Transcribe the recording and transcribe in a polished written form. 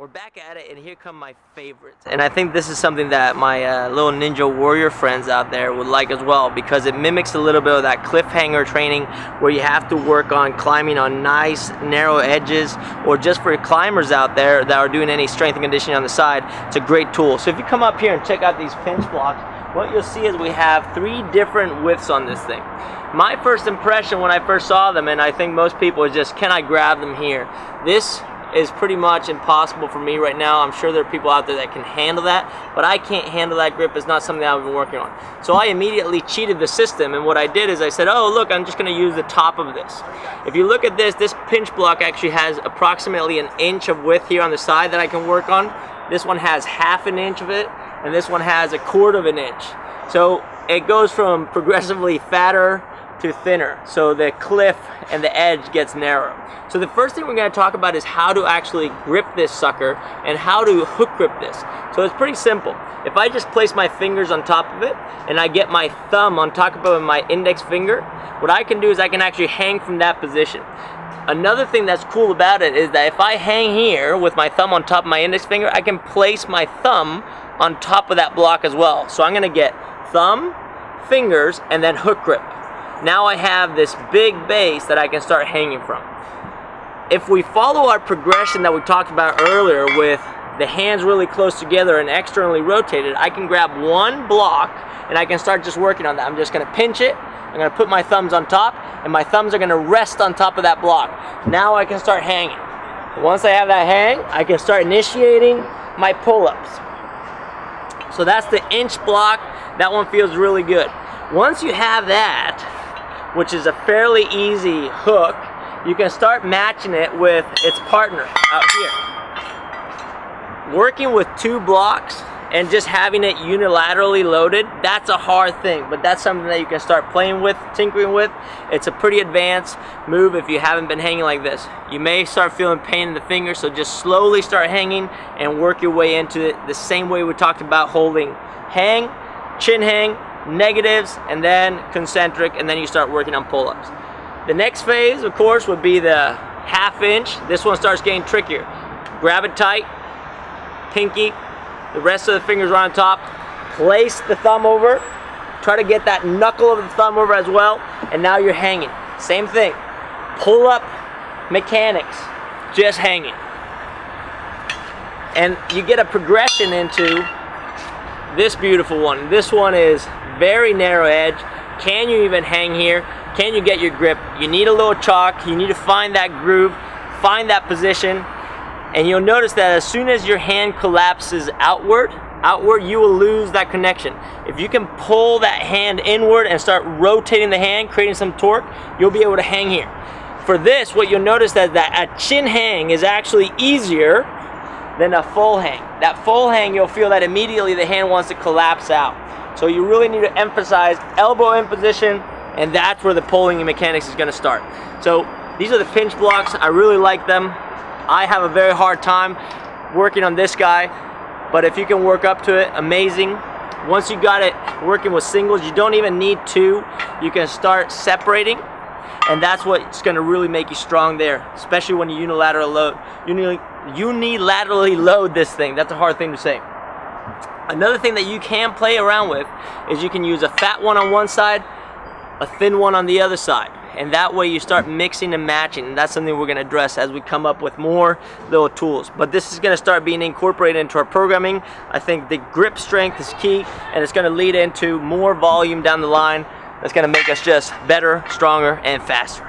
We're back at it, and here come my favorites. And I think this is something that my little ninja warrior friends out there would like as well, because it mimics a little bit of that cliffhanger training where you have to work on climbing on nice narrow edges, or just for climbers out there that are doing any strength and conditioning on the side. It's a great tool. So if you come up here and check out these pinch blocks, what you'll see is we have 3 different widths on this thing. My first impression when I first saw them, and I think most people, is just, can I grab them here? This is pretty much impossible for me right now. I'm sure there are people out there that can handle that, but I can't handle that grip. It's not something that I've been working on. So I immediately cheated the system, and what I did is I said, oh look, I'm just going to use the top of this. If you look at this pinch block actually has approximately 1 inch of width here on the side that I can work on. This one has 1/2 inch of it, and this one has 1/4 inch. So it goes from progressively fatter to thinner, so the cliff and the edge gets narrow. So the first thing we're going to talk about is how to actually grip this sucker and how to hook grip this. So it's pretty simple. If I just place my fingers on top of it and I get my thumb on top of my index finger, what I can do is I can actually hang from that position. Another thing that's cool about it is that if I hang here with my thumb on top of my index finger, I can place my thumb on top of that block as well. So I'm going to get thumb, fingers, and then hook grip. Now I have this big base that I can start hanging from. If we follow our progression that we talked about earlier with the hands really close together and externally rotated, I can grab one block and I can start just working on that. I'm just going to pinch it, I'm going to put my thumbs on top, and my thumbs are going to rest on top of that block. Now I can start hanging. Once I have that hang, I can start initiating my pull-ups. So that's the inch block. That one feels really good. Once you have that, which is a fairly easy hook, you can start matching it with its partner out here. Working with 2 blocks and just having it unilaterally loaded, that's a hard thing, but that's something that you can start playing with, tinkering with. It's a pretty advanced move if you haven't been hanging like this. You may start feeling pain in the fingers, so just slowly start hanging and work your way into it the same way we talked about holding hang, chin hang, negatives, and then concentric, and then you start working on pull-ups. The next phase, of course, would be the 1/2 inch. This one starts getting trickier. Grab it tight, pinky, the rest of the fingers are on top. Place the thumb over. Try to get that knuckle of the thumb over as well, and now you're hanging. Same thing. Pull-up mechanics, just hanging. And you get a progression into this beautiful one. This one is very narrow edge. Can you even hang here? Can you get your grip? You need a little chalk. You need to find that groove, find that position, and you'll notice that as soon as your hand collapses outward, you will lose that connection. If you can pull that hand inward and start rotating the hand, creating some torque, you'll be able to hang here. For this, what you'll notice is that a chin hang is actually easier than a full hang. That full hang, you'll feel that immediately the hand wants to collapse out. So you really need to emphasize elbow in position, and that's where the pulling mechanics is going to start. So these are the pinch blocks. I really like them. I have a very hard time working on this guy, but if you can work up to it, amazing. Once you got it working with singles, you don't even need 2. You can start separating, and that's what's going to really make you strong there, especially when you unilaterally load this thing. That's a hard thing to say. Another thing that you can play around with is you can use a fat one on one side, a thin one on the other side, and that way you start mixing and matching, and that's something we're going to address as we come up with more little tools. But this is going to start being incorporated into our programming. I think the grip strength is key, and it's going to lead into more volume down the line that's going to make us just better, stronger, and faster.